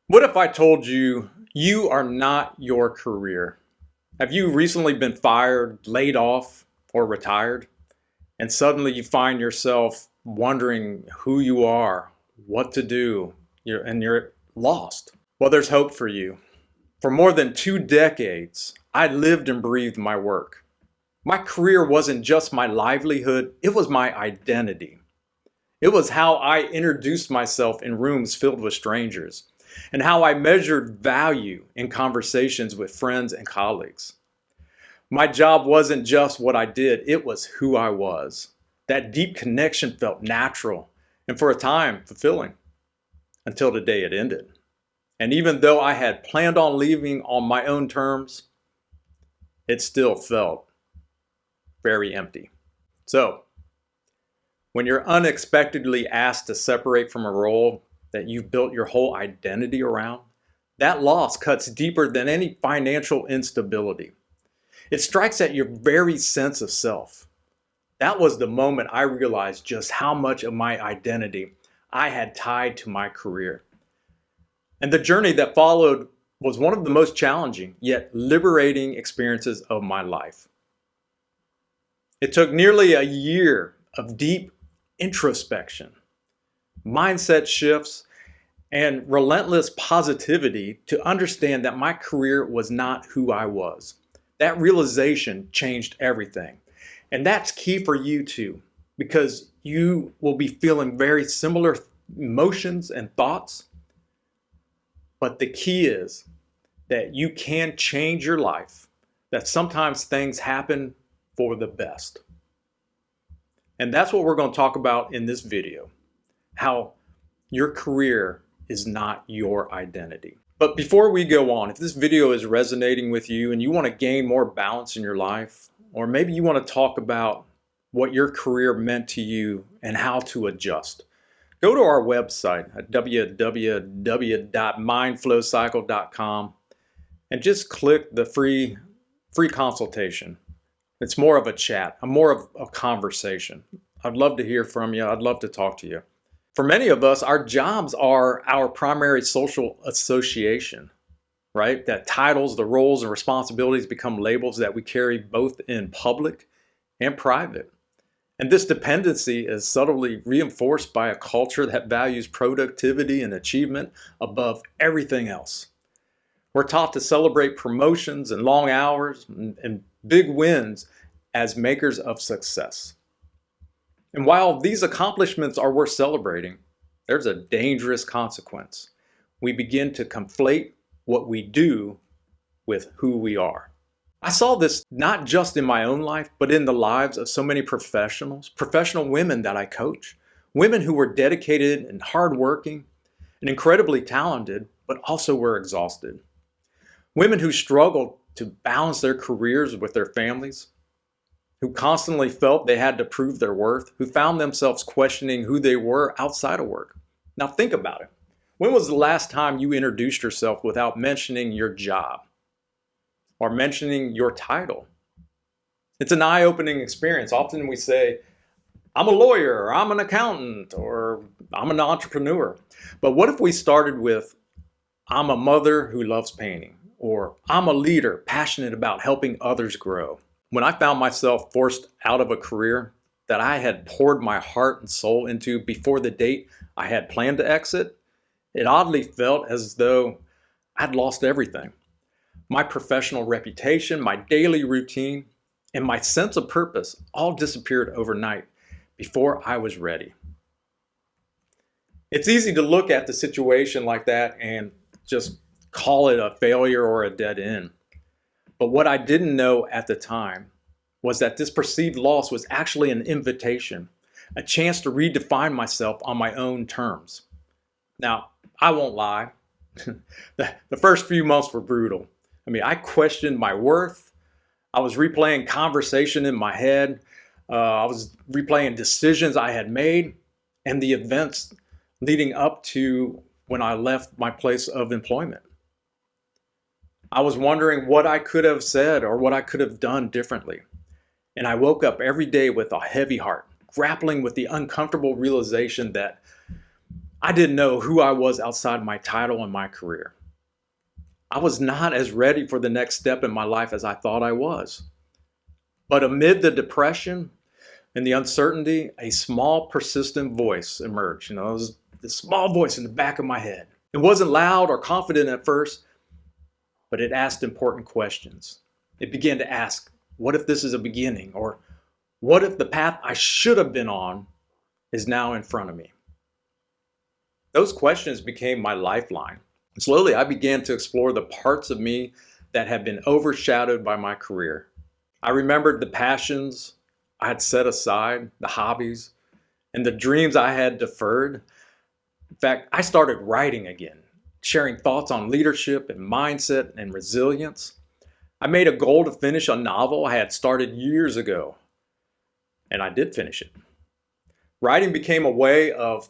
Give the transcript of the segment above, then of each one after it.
What if I told you you are not your career? Have you recently been fired, laid off, or retired? And suddenly you find yourself wondering who you are, what to do, and you're lost. Well, there's hope for you. For more than 2 decades, I lived and breathed my work. My career wasn't just my livelihood, it was my identity. It was how I introduced myself in rooms filled with strangers and how I measured value in conversations with friends and colleagues. My job wasn't just what I did, it was who I was. That deep connection felt natural and for a time fulfilling until the day it ended. And even though I had planned on leaving on my own terms, it still felt very empty. So, when you're unexpectedly asked to separate from a role that you've built your whole identity around, that loss cuts deeper than any financial instability. It strikes at your very sense of self. That was the moment I realized just how much of my identity I had tied to my career. And the journey that followed was one of the most challenging yet liberating experiences of my life. It took nearly a year of deep introspection, mindset shifts, and relentless positivity to understand that my career was not who I was. That realization changed everything. And that's key for you too, because you will be feeling very similar emotions and thoughts. But the key is that you can change your life, that sometimes things happen for the best. And that's what we're going to talk about in this video, how your career is not your identity. But before we go on, if this video is resonating with you and you want to gain more balance in your life, or maybe you want to talk about what your career meant to you and how to adjust, go to our website at www.mindflowcycle.com and just click the free consultation. It's more of a chat, more of a conversation. I'd love to hear from you. I'd love to talk to you. For many of us, our jobs are our primary social association, right? That titles, the roles and responsibilities become labels that we carry both in public and private. And this dependency is subtly reinforced by a culture that values productivity and achievement above everything else. We're taught to celebrate promotions and long hours and big wins as makers of success. And while these accomplishments are worth celebrating, there's a dangerous consequence. We begin to conflate what we do with who we are. I saw this not just in my own life, but in the lives of so many professional women that I coach, women who were dedicated and hardworking and incredibly talented, but also were exhausted. Women who struggled to balance their careers with their families, who constantly felt they had to prove their worth, who found themselves questioning who they were outside of work. Now think about it. When was the last time you introduced yourself without mentioning your job or mentioning your title? It's an eye-opening experience. Often we say, I'm a lawyer, or I'm an accountant, or I'm an entrepreneur. But what if we started with, I'm a mother who loves painting, or I'm a leader passionate about helping others grow? When I found myself forced out of a career that I had poured my heart and soul into before the date I had planned to exit, it oddly felt as though I'd lost everything. My professional reputation, my daily routine, and my sense of purpose all disappeared overnight before I was ready. It's easy to look at the situation like that and just call it a failure or a dead end. But what I didn't know at the time was that this perceived loss was actually an invitation, a chance to redefine myself on my own terms. Now, I won't lie. The first few months were brutal. I questioned my worth. I was replaying conversation in my head. I was replaying decisions I had made and the events leading up to when I left my place of employment. I was wondering what I could have said or what I could have done differently. And I woke up every day with a heavy heart, grappling with the uncomfortable realization that I didn't know who I was outside my title and my career. I was not as ready for the next step in my life as I thought I was. But amid the depression and the uncertainty, a small, persistent voice emerged. It was this small voice in the back of my head. It wasn't loud or confident at first, but it asked important questions. It began to ask, what if this is a beginning? Or what if the path I should have been on is now in front of me? Those questions became my lifeline. Slowly, I began to explore the parts of me that had been overshadowed by my career. I remembered the passions I had set aside, the hobbies, and the dreams I had deferred. In fact, I started writing again, sharing thoughts on leadership and mindset and resilience. I made a goal to finish a novel I had started years ago, and I did finish it. Writing became a way of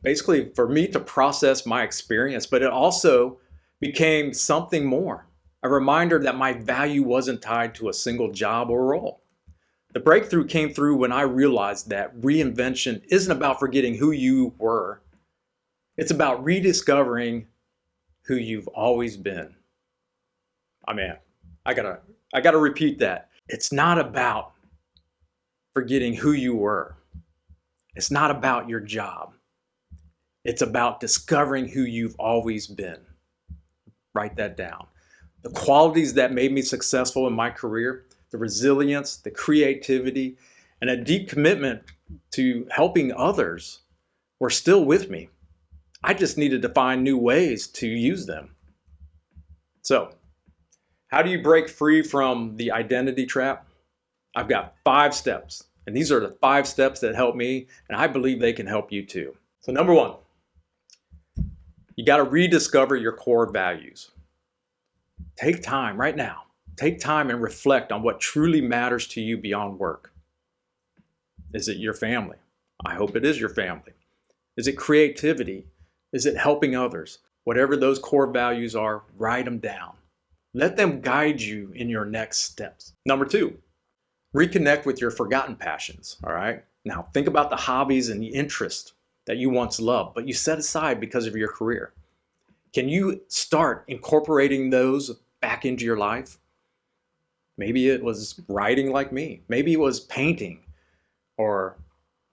basically for me to process my experience, but it also became something more, a reminder that my value wasn't tied to a single job or role. The breakthrough came through when I realized that reinvention isn't about forgetting who you were. It's about rediscovering who you've always been. I mean, I gotta repeat that. It's not about forgetting who you were. It's not about your job. It's about discovering who you've always been. Write that down. The qualities that made me successful in my career, the resilience, the creativity, and a deep commitment to helping others were still with me. I just needed to find new ways to use them. So, how do you break free from the identity trap? I've got 5 steps, and these are the 5 steps that help me, and I believe they can help you too. So, number 1, you got to rediscover your core values. Take time right now. Take time and reflect on what truly matters to you beyond work. Is it your family? I hope it is your family. Is it creativity? Is it helping others? Whatever those core values are, write them down. Let them guide you in your next steps. Number 2, reconnect with your forgotten passions, all right? Now, think about the hobbies and the interests that you once loved, but you set aside because of your career. Can you start incorporating those back into your life? Maybe it was writing like me. Maybe it was painting or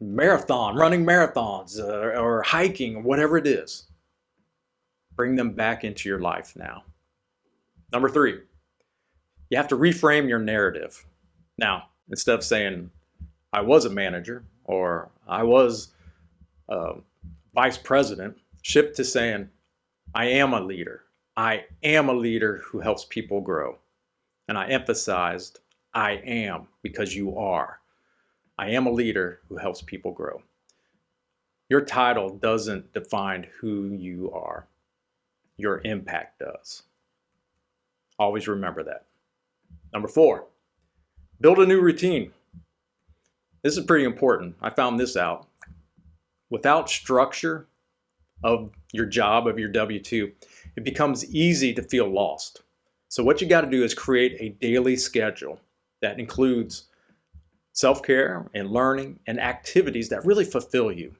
running marathons or hiking, whatever it is. Bring them back into your life now. Number 3, you have to reframe your narrative. Now, instead of saying, I was a manager or I was vice president, shift to saying, I am a leader. I am a leader who helps people grow. And I emphasized, I am, because you are. I am a leader who helps people grow. Your title doesn't define who you are. Your impact does. Always remember that. Number 4, build a new routine. This is pretty important. I found this out. Without structure of your job, of your W-2, it becomes easy to feel lost. So what you got to do is create a daily schedule that includes self-care and learning and activities that really fulfill you.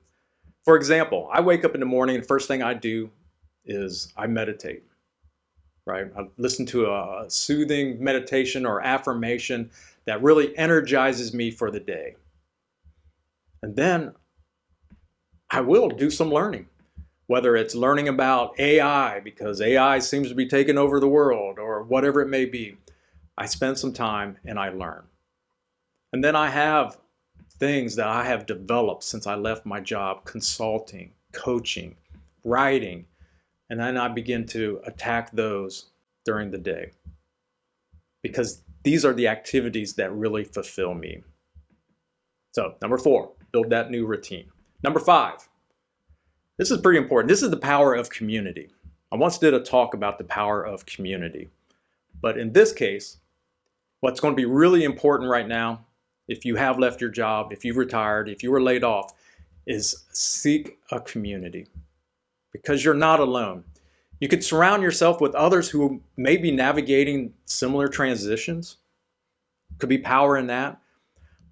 For example, I wake up in the morning and the first thing I do is I meditate, right? I listen to a soothing meditation or affirmation that really energizes me for the day. And then I will do some learning, whether it's learning about AI because AI seems to be taking over the world or whatever it may be. I spend some time and I learn. And then I have things that I have developed since I left my job, consulting, coaching, writing, and then I begin to attack those during the day because these are the activities that really fulfill me. So, number 4, build that new routine. Number 5, this is pretty important. This is the power of community. I once did a talk about the power of community. But in this case, what's going to be really important right now, if you have left your job, if you've retired, if you were laid off, is seek a community because you're not alone. You could surround yourself with others who may be navigating similar transitions. Could be power in that.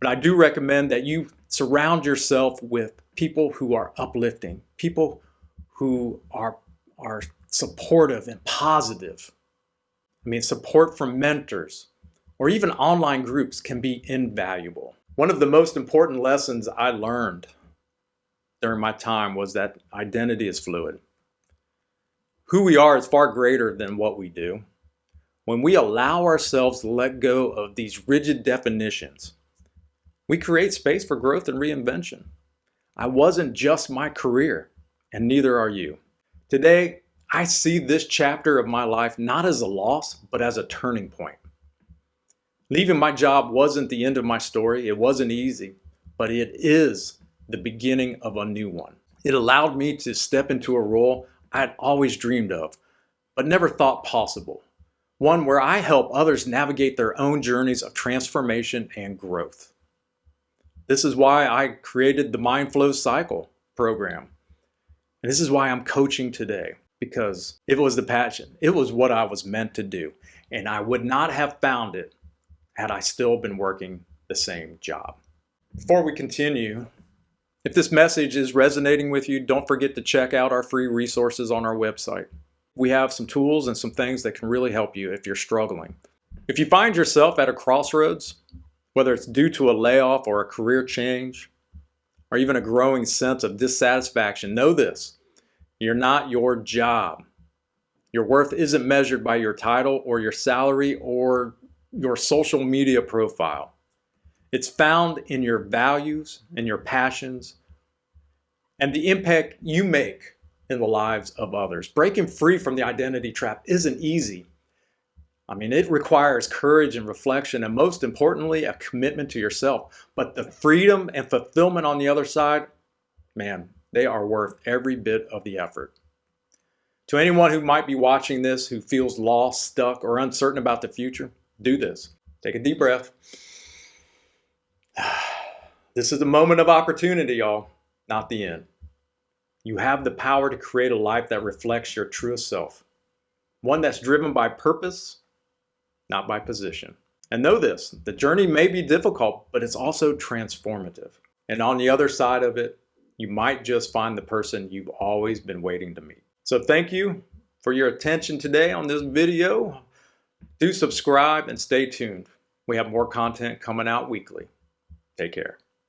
But I do recommend that you surround yourself with people who are uplifting, people who are supportive and positive. I mean, support from mentors or even online groups can be invaluable. One of the most important lessons I learned during my time was that identity is fluid. Who we are is far greater than what we do. When we allow ourselves to let go of these rigid definitions, we create space for growth and reinvention. I wasn't just my career, and neither are you. Today, I see this chapter of my life not as a loss, but as a turning point. Leaving my job wasn't the end of my story. It wasn't easy, but it is the beginning of a new one. It allowed me to step into a role I'd always dreamed of, but never thought possible. One where I help others navigate their own journeys of transformation and growth. This is why I created the Mind Flow Cycle program. And this is why I'm coaching today, because it was the passion. It was what I was meant to do. And I would not have found it had I still been working the same job. Before we continue, if this message is resonating with you, don't forget to check out our free resources on our website. We have some tools and some things that can really help you if you're struggling. If you find yourself at a crossroads, whether it's due to a layoff or a career change, or even a growing sense of dissatisfaction, know this: you're not your job. Your worth isn't measured by your title or your salary or your social media profile. It's found in your values and your passions and the impact you make in the lives of others. Breaking free from the identity trap isn't easy. I mean, it requires courage and reflection, and most importantly, a commitment to yourself. But the freedom and fulfillment on the other side, man, they are worth every bit of the effort. To anyone who might be watching this who feels lost, stuck, or uncertain about the future, do this. Take a deep breath. This is the moment of opportunity, y'all, not the end. You have the power to create a life that reflects your truest self. One that's driven by purpose, not by position. And know this, the journey may be difficult, but it's also transformative. And on the other side of it, you might just find the person you've always been waiting to meet. So thank you for your attention today on this video. Do subscribe and stay tuned. We have more content coming out weekly. Take care.